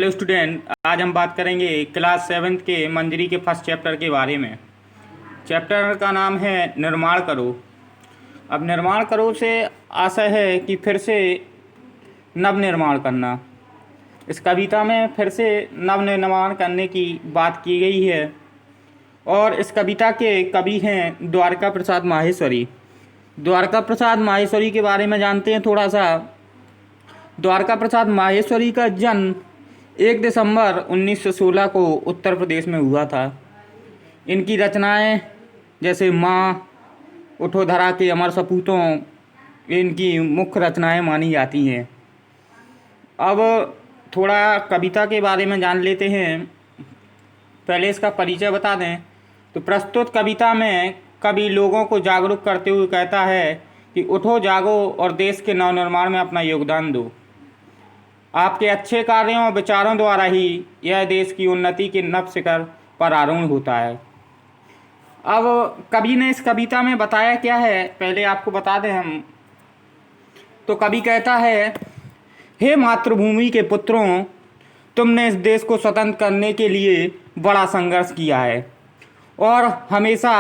Hello student, आज हम बात करेंगे क्लास 7th के मंजरी के फर्स्ट चैप्टर के बारे में। चैप्टर का नाम है निर्माण करो। अब निर्माण करो से आशय है कि फिर से नव निर्माण करना। इस कविता में फिर से नव निर्माण करने की बात की गई है और इस कविता के कवि हैं द्वारका प्रसाद माहेश्वरी। द्वारका प्रसाद माहेश्वरी के बारे में जानते हैं थोड़ा सा। द्वारका प्रसाद माहेश्वरी का जन्म 1 दिसंबर 1916 को उत्तर प्रदेश में हुआ था। इनकी रचनाएं जैसे माँ, उठो धरा के अमर सपूतों, इनकी मुख्य रचनाएं मानी जाती हैं। अब थोड़ा कविता के बारे में जान लेते हैं। पहले इसका परिचय बता दें तो प्रस्तुत कविता में कवि लोगों को जागरूक करते हुए कहता है कि उठो जागो और देश के नवनिर्माण में अपना योगदान दो। आपके अच्छे कार्यों और विचारों द्वारा ही यह देश की उन्नति के नव शिखर पर आरूढ़ होता है। अब कवि ने इस कविता में बताया क्या है, पहले आपको बता दें हम। तो कवि कहता है, हे मातृभूमि के पुत्रों, तुमने इस देश को स्वतंत्र करने के लिए बड़ा संघर्ष किया है और हमेशा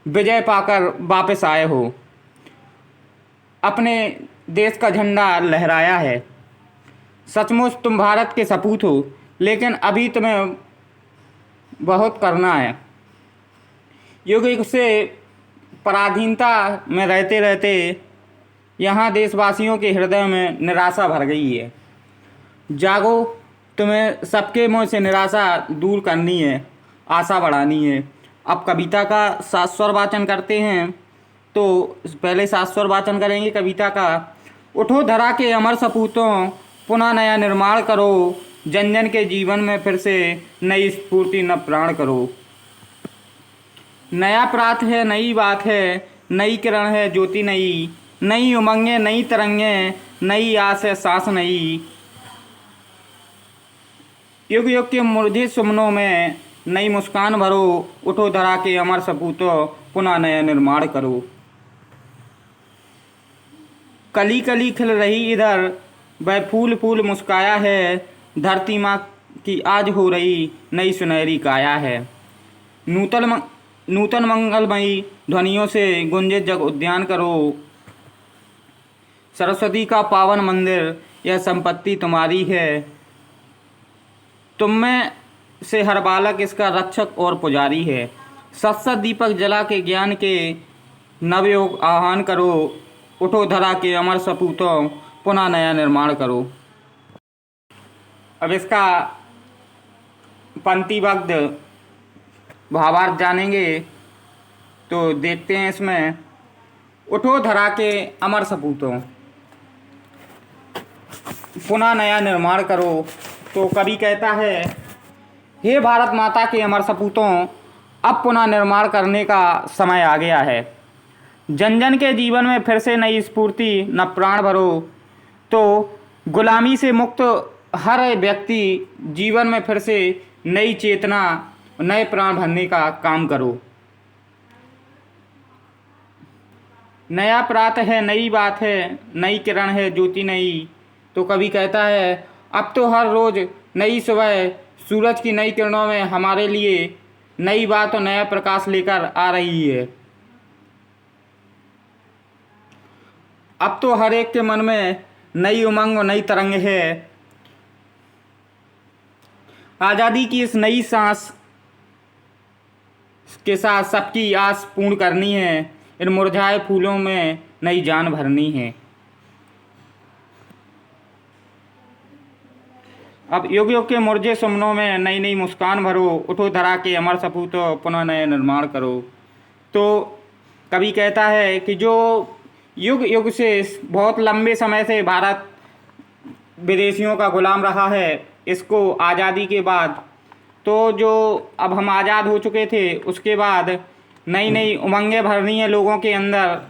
विजय पाकर वापस आए हो। अपने देश का झंडा लहराया है। सचमुच तुम भारत के सपूत हो, लेकिन अभी तुम्हें बहुत करना है। युग युग से पराधीनता में रहते रहते यहाँ देशवासियों के हृदय में निराशा भर गई है। जागो, तुम्हें सबके मुँह से निराशा दूर करनी है, आशा बढ़ानी है। अब कविता का शास्वर वाचन करते हैं। तो पहले शास्वर वाचन करेंगे कविता का। उठो धरा के अमर सपूतों, पुनः नया निर्माण करो, जन जन के जीवन में फिर से नई स्फूर्ति न प्राण करो। नया प्रात है, नई बात है, नई किरण है ज्योति नई, नई उमंगें, नई तरंगें, नई आस है सांस नई। युग युग के मुरझे सुमनों में नई मुस्कान भरो, उठो धरा के अमर सपूतों, पुनः नया निर्माण करो। कली कली खिल रही इधर, वह फूल फूल मुस्काया है, धरती माँ की आज हो रही नई सुनहरी काया है। नूतन मंगलमयी ध्वनियों से गुंजे जग उद्यान करो। सरस्वती का पावन मंदिर, यह संपत्ति तुम्हारी है। तुम में से हर बालक इसका रक्षक और पुजारी है। सत सत दीपक जला के ज्ञान के नवयोग आह्वान करो, उठो धरा के अमर सपूतों, पुनः नया निर्माण करो। अब इसका पंक्तिबद्ध भावार्थ जानेंगे तो देखते हैं इसमें। उठो धरा के अमर सपूतों, पुनः नया निर्माण करो। तो कवि कहता है, हे भारत माता के अमर सपूतों, अब पुनः निर्माण करने का समय आ गया है। जन जन के जीवन में फिर से नई स्फूर्ति न प्राण भरो। तो गुलामी से मुक्त हर व्यक्ति जीवन में फिर से नई चेतना, नए प्राण भरने का काम करो। नया प्रात है, नई बात है, नई किरण है ज्योति नई। तो कवि कहता है, अब तो हर रोज़ नई सुबह सूरज की नई किरणों में हमारे लिए नई बात और नया प्रकाश लेकर आ रही है। अब तो हर एक के मन में नई उमंग और नई तरंग है। आज़ादी की इस नई सांस के साथ सबकी आस पूर्ण करनी है। इन मुरझाए फूलों में नई जान भरनी है। अब युग युग के मुरझे सुमनों में नई नई मुस्कान भरो, उठो धरा के अमर सपूतों, पुनः नया निर्माण करो। तो कवि कहता है कि जो युग युग से बहुत लंबे समय से भारत विदेशियों का गुलाम रहा है, इसको आज़ादी के बाद, तो जो अब हम आज़ाद हो चुके थे उसके बाद नई नई उमंगें भरनी है लोगों के अंदर।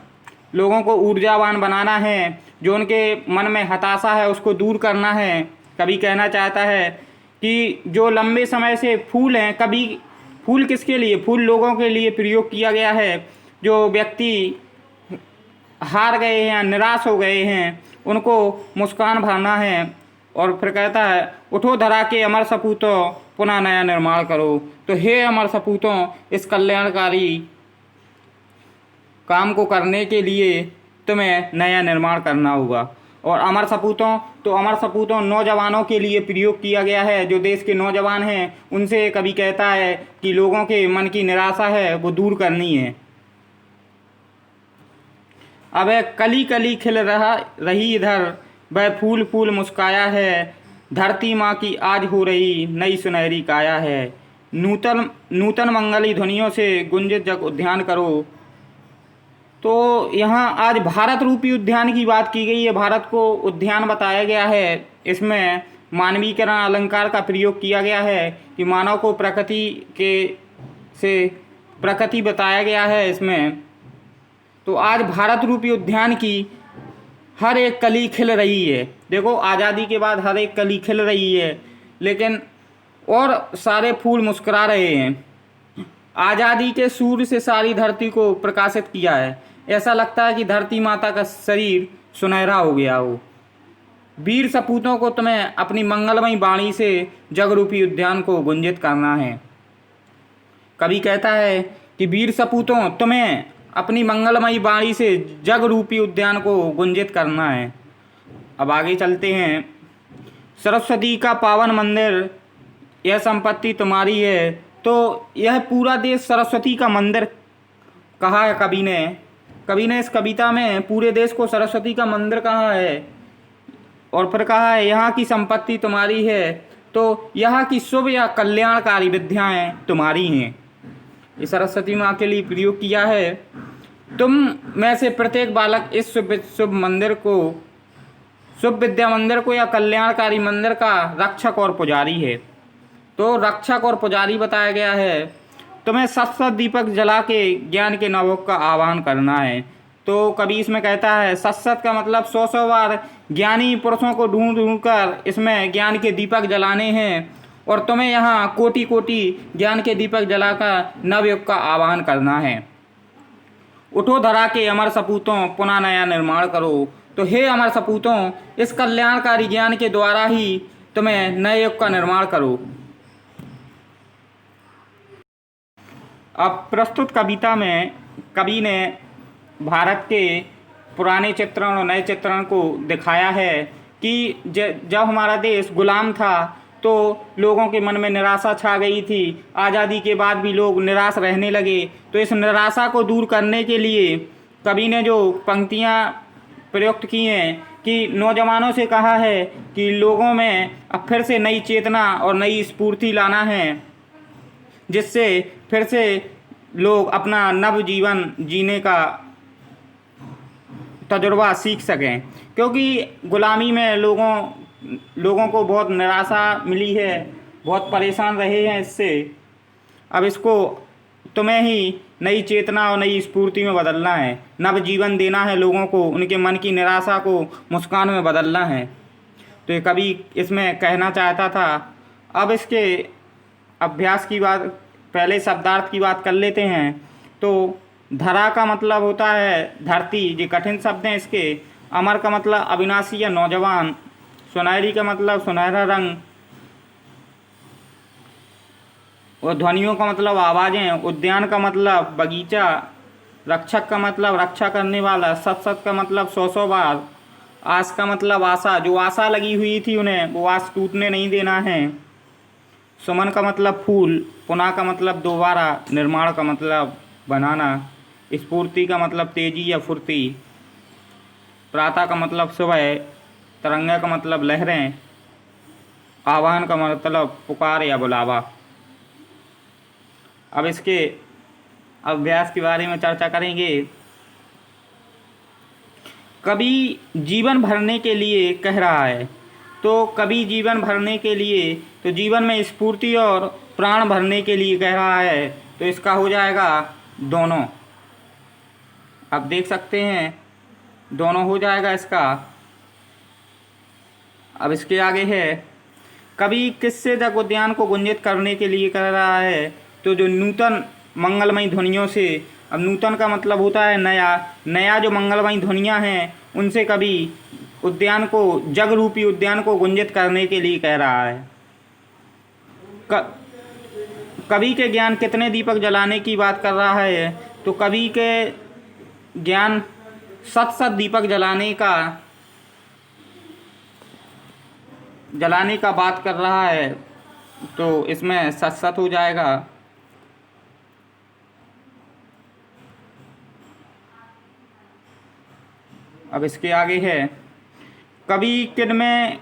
लोगों को ऊर्जावान बनाना है। जो उनके मन में हताशा है उसको दूर करना है। कवि कहना चाहता है कि जो लंबे समय से फूल हैं, कभी फूल किसके लिए, फूल लोगों के लिए प्रयोग किया गया है। जो व्यक्ति हार गए हैं या निराश हो गए हैं, उनको मुस्कान भरना है। और फिर कहता है उठो धरा के अमर सपूतों पुनः नया निर्माण करो। तो हे अमर सपूतों, इस कल्याणकारी काम को करने के लिए तुम्हें नया निर्माण करना होगा। और अमर सपूतों, तो अमर सपूतों नौजवानों के लिए प्रयोग किया गया है। जो देश के नौजवान हैं उनसे कवि कहता है कि लोगों के मन की निराशा है वो दूर करनी है। अब कली कली खिल रही इधर, वह फूल फूल मुस्काया है। धरती माँ की आज हो रही नई सुनहरी काया है। नूतन नूतन मंगली ध्वनियों से गुंजित जग उद्यान करो। तो यहाँ आज भारत रूपी उद्यान की बात की गई है। भारत को उद्यान बताया गया है। इसमें मानवीकरण अलंकार का प्रयोग किया गया है कि मानव को प्रकृति बताया गया है इसमें। तो आज भारत रूपी उद्यान की हर एक कली खिल रही है। देखो, आज़ादी के बाद हर एक कली खिल रही है, लेकिन और सारे फूल मुस्कुरा रहे हैं। आज़ादी के सूर्य से सारी धरती को प्रकाशित किया है। ऐसा लगता है कि धरती माता का शरीर सुनहरा हो गया हो। वीर सपूतों को तुम्हें अपनी मंगलमयी वाणी से जगरूपी उद्यान को गुंजित करना है। कवि कहता है कि वीर सपूतों, तुम्हें अपनी मंगलमयी वाणी से जग रूपी उद्यान को गुंजित करना है। अब आगे चलते हैं। सरस्वती का पावन मंदिर, यह संपत्ति तुम्हारी है। तो यह पूरा देश सरस्वती का मंदिर कहा है कवि ने इस कविता में पूरे देश को सरस्वती का मंदिर कहा है। और फिर कहा है यहाँ की संपत्ति तुम्हारी है, तो यहाँ की शुभ या कल्याणकारी विद्याएं तुम्हारी हैं। ये सरस्वती माँ के लिए प्रयोग किया है। तुम में से प्रत्येक बालक इस शुभ विद्या मंदिर को या कल्याणकारी मंदिर का रक्षक और पुजारी है। तो रक्षक और पुजारी बताया गया है। तुम्हें सत दीपक जला के ज्ञान के नवों का आह्वान करना है। तो कभी इसमें कहता है सत का मतलब 100 बार ज्ञानी पुरुषों को ढूंढ कर इसमें ज्ञान के दीपक जलाने हैं। और तुम्हें यहाँ कोटि कोटि ज्ञान के दीपक जलाकर नवयुग का आह्वान करना है। उठो धरा के अमर सपूतों पुनः नया निर्माण करो। तो हे अमर सपूतों, इस कल्याणकारी ज्ञान के द्वारा ही तुम्हें नए युग का निर्माण करो। अब प्रस्तुत कविता में कवि ने भारत के पुराने चित्रण और नए चित्रण को दिखाया है कि जब हमारा देश गुलाम था तो लोगों के मन में निराशा छा गई थी। आज़ादी के बाद भी लोग निराश रहने लगे। तो इस निराशा को दूर करने के लिए कवि ने जो पंक्तियाँ प्रयुक्त की हैं कि नौजवानों से कहा है कि लोगों में अब फिर से नई चेतना और नई स्फूर्ति लाना है, जिससे फिर से लोग अपना नव जीवन जीने का तजुर्बा सीख सकें। क्योंकि गुलामी में लोगों को बहुत निराशा मिली है, बहुत परेशान रहे हैं इससे। अब इसको तुम्हें ही नई चेतना और नई स्फूर्ति में बदलना है, नव जीवन देना है लोगों को, उनके मन की निराशा को मुस्कान में बदलना है। तो ये कवि इसमें कहना चाहता था। अब इसके अभ्यास की बात, पहले शब्दार्थ की बात कर लेते हैं। तो धरा का मतलब होता है धरती, ये कठिन शब्द हैं इसके। अमर का मतलब अविनाशी या नौजवान। सुनहरी का मतलब सुनहरा रंग। और ध्वनियों का मतलब आवाज़ें। उद्यान का मतलब बगीचा। रक्षक का मतलब रक्षा करने वाला। सत का मतलब 100 बार। आस का मतलब आशा, जो आशा लगी हुई थी उन्हें वो आस टूटने नहीं देना है। सुमन का मतलब फूल। पुनः का मतलब दोबारा। निर्माण का मतलब बनाना। स्फूर्ति का मतलब तेजी या फुर्ती। प्रातः का मतलब सुबह। तरंगा का मतलब लहरें। आह्वान का मतलब पुकार या बुलावा। अब इसके अभ्यास के बारे में चर्चा करेंगे। कवि जीवन भरने के लिए कह रहा है। तो कवि जीवन भरने के लिए, तो जीवन में स्फूर्ति और प्राण भरने के लिए कह रहा है। तो इसका हो जाएगा दोनों। आप देख सकते हैं दोनों हो जाएगा इसका। अब इसके आगे है कवि किससे जग उद्यान को गुंजित करने के लिए कह रहा है। तो जो नूतन मंगलमयी ध्वनियों से। अब नूतन का मतलब होता है नया। नया जो मंगलमयी ध्वनियाँ हैं उनसे कवि उद्यान को, जग रूपी उद्यान को गुंजित करने के लिए कह रहा है। कवि के ज्ञान कितने दीपक जलाने की बात कर रहा है, तो कवि के ज्ञान सत सत दीपक जलाने का बात कर रहा है, तो इसमें सत सत हो जाएगा। अब इसके आगे है, कवि किन में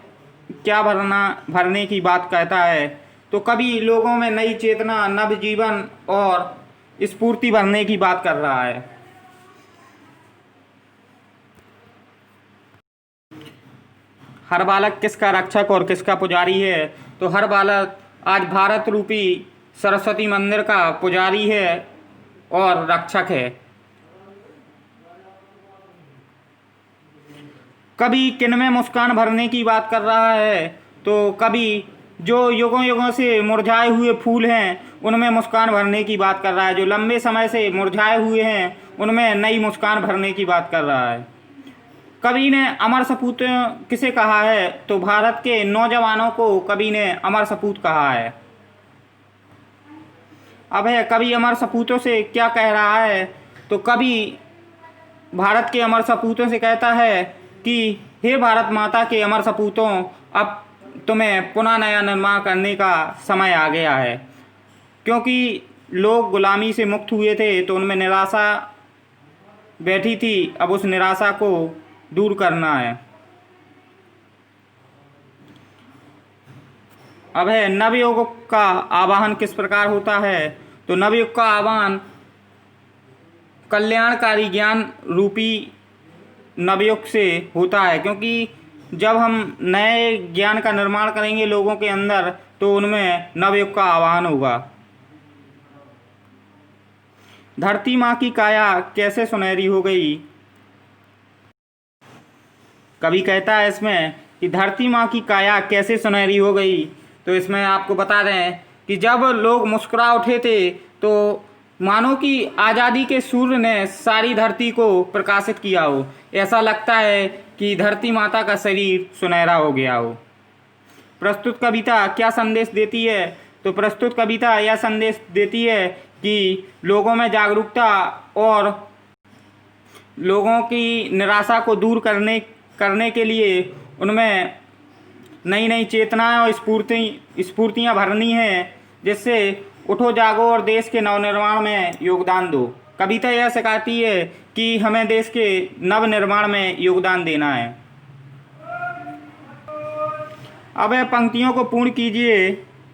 क्या भरने की बात कहता है, तो कवि लोगों में नई चेतना, नव जीवन और स्फूर्ति भरने की बात कर रहा है। हर बालक किसका रक्षक और किसका पुजारी है, तो हर बालक आज भारत रूपी सरस्वती मंदिर का पुजारी है और रक्षक है। कवि किन में मुस्कान भरने की बात कर रहा है, तो कवि जो युगों युगों से मुरझाए हुए फूल हैं उनमें मुस्कान भरने की बात कर रहा है, जो लंबे समय से मुरझाए हुए हैं उनमें नई मुस्कान भरने की बात कर रहा है। कवि ने अमर सपूत किसे कहा है, तो भारत के नौजवानों को कवि ने अमर सपूत कहा है। अब है, कवि अमर सपूतों से क्या कह रहा है, तो कवि भारत के अमर सपूतों से कहता है कि हे भारत माता के अमर सपूतों, अब तुम्हें पुनः नया निर्माण करने का समय आ गया है। क्योंकि लोग गुलामी से मुक्त हुए थे तो उनमें निराशा बैठी थी, अब उस निराशा को दूर करना है। अब है, नवयुग का आवाहन किस प्रकार होता है, तो नवयुग का आह्वान कल्याणकारी ज्ञान रूपी नवयुग से होता है। क्योंकि जब हम नए ज्ञान का निर्माण करेंगे लोगों के अंदर, तो उनमें नवयुग का आह्वान होगा। धरती माँ की काया कैसे सुनहरी हो गई, कवि कहता है इसमें कि धरती माँ की काया कैसे सुनहरी हो गई। तो इसमें आपको बता दें कि जब लोग मुस्कुरा उठे थे तो मानो कि आज़ादी के सूर्य ने सारी धरती को प्रकाशित किया हो, ऐसा लगता है कि धरती माता का शरीर सुनहरा हो गया हो। प्रस्तुत कविता क्या संदेश देती है, तो प्रस्तुत कविता यह संदेश देती है कि लोगों में जागरूकता और लोगों की निराशा को दूर करने के लिए उनमें नई नई चेतनाएं और स्फूर्तियाँ भरनी है, जिससे उठो जागो और देश के नवनिर्माण में योगदान दो। कविता यह सिखाती है कि हमें देश के नव निर्माण में योगदान देना है। अब पंक्तियों को पूर्ण कीजिए,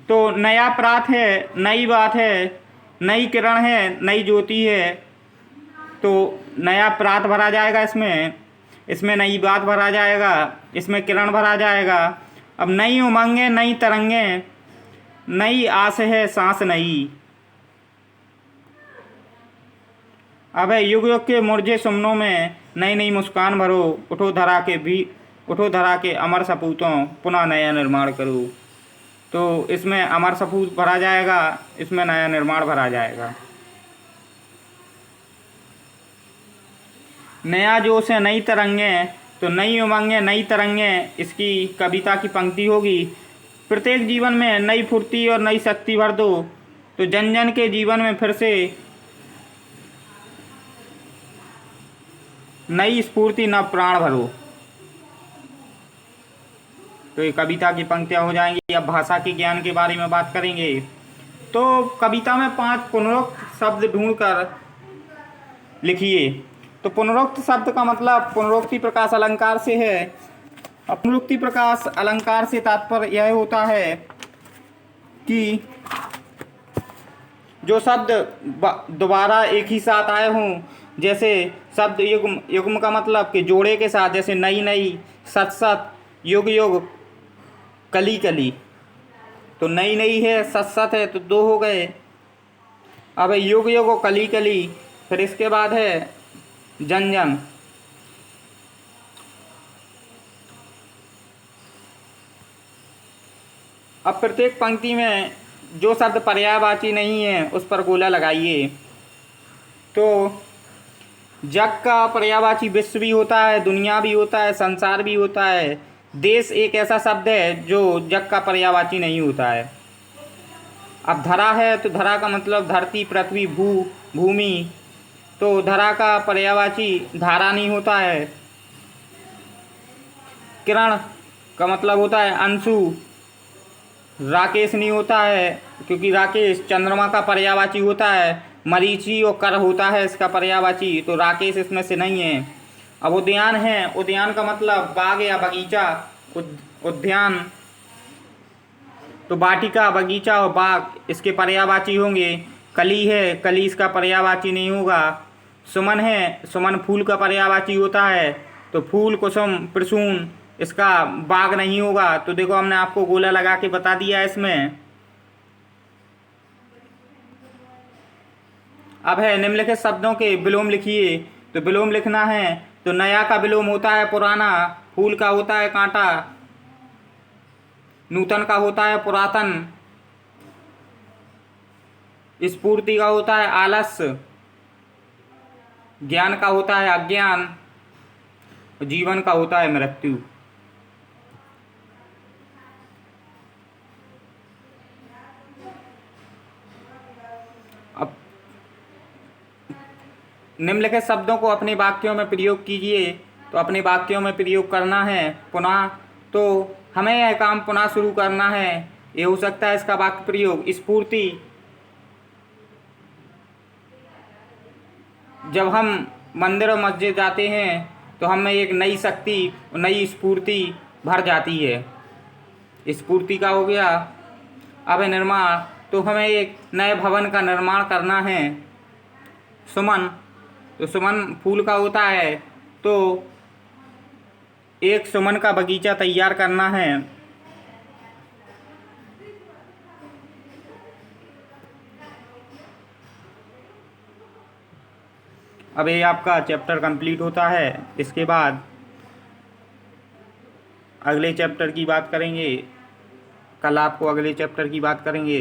तो नया प्रात है, नई बात है, नई किरण है, नई ज्योति है, तो नया प्रात भरा जाएगा, इसमें नई बात भरा जाएगा, इसमें किरण भरा जाएगा। अब नई उमंगें, नई तरंगें, नई आस है, सांस नई। अब युग युग के मुरझे सुमनों में नई नई मुस्कान भरो, उठो धरा के अमर सपूतों, पुनः नया निर्माण करो। तो इसमें अमर सपूत भरा जाएगा, इसमें नया निर्माण भरा जाएगा। नया जोश है, नई तरंगें, तो नई उमंगें, नई तरंगें, इसकी कविता की पंक्ति होगी। प्रत्येक जीवन में नई फुर्ती और नई शक्ति भर दो, तो जन जन के जीवन में फिर से नई स्फूर्ति, नव प्राण भरो। तो ये कविता की पंक्तियाँ हो जाएंगी। अब भाषा के ज्ञान के बारे में बात करेंगे। तो कविता में 5 पुनरुक्त शब्द ढूंढकर लिखिए। तो पुनरुक्त शब्द का मतलब पुनरुक्ति प्रकाश अलंकार से है। पुनरुक्ति प्रकाश अलंकार से तात्पर्य यह होता है कि जो शब्द दोबारा एक ही साथ आए हों, जैसे शब्द युग्म, युग्म का मतलब कि जोड़े के साथ, जैसे नई नई, सत सत, युग युग, कली कली। तो नई नई है, सत सत है, तो 2 हो गए। अब युग युग और कली कली, फिर इसके बाद है जन जन। अब प्रत्येक पंक्ति में जो शब्द पर्यायवाची नहीं है उस पर गोला लगाइए। तो जग का पर्यायवाची विश्व भी होता है, दुनिया भी होता है, संसार भी होता है। देश एक ऐसा शब्द है जो जग का पर्यायवाची नहीं होता है। अब धरा है तो धरा का मतलब धरती, पृथ्वी, भूमि। तो धरा का पर्यायवाची धारा नहीं होता है। किरण का मतलब होता है अंशु। राकेश नहीं होता है, क्योंकि राकेश चंद्रमा का पर्यायवाची होता है। मरीचि और कर होता है इसका पर्यायवाची, तो राकेश इसमें से नहीं है। अब उद्यान है, उद्यान का मतलब बाग या बगीचा। उद्यान तो वाटिका, बगीचा और बाग इसके पर्यायवाची होंगे। कली है, कली इसका पर्यायवाची नहीं होगा। सुमन है, सुमन फूल का पर्यायवाची होता है, तो फूल, कुसुम, प्रसून इसका बाग नहीं होगा। तो देखो हमने आपको गोला लगा के बता दिया है इसमें। अब है निम्नलिखित शब्दों के विलोम लिखिए। तो विलोम लिखना है तो नया का विलोम होता है पुराना, फूल का होता है कांटा, नूतन का होता है पुरातन, स्फूर्ति का होता है आलस्य, ज्ञान का होता है अज्ञान, जीवन का होता है मृत्यु। अब निम्नलिखित शब्दों को अपने वाक्यों में प्रयोग कीजिए। तो अपने वाक्यों में प्रयोग करना है पुनः, तो हमें यह काम पुनः शुरू करना है। ये हो सकता है इसका वाक्य प्रयोग स्फूर्ति। जब हम मंदिर और मस्जिद जाते हैं तो हमें एक नई शक्ति, नई स्फूर्ति भर जाती है। स्फूर्ति का हो गया। अब है निर्माण, तो हमें एक नए भवन का निर्माण करना है। सुमन, तो सुमन फूल का होता है, तो एक सुमन का बगीचा तैयार करना है। अब ये आपका चैप्टर कंप्लीट होता है। इसके बाद अगले चैप्टर की बात करेंगे। कल आपको अगले चैप्टर की बात करेंगे।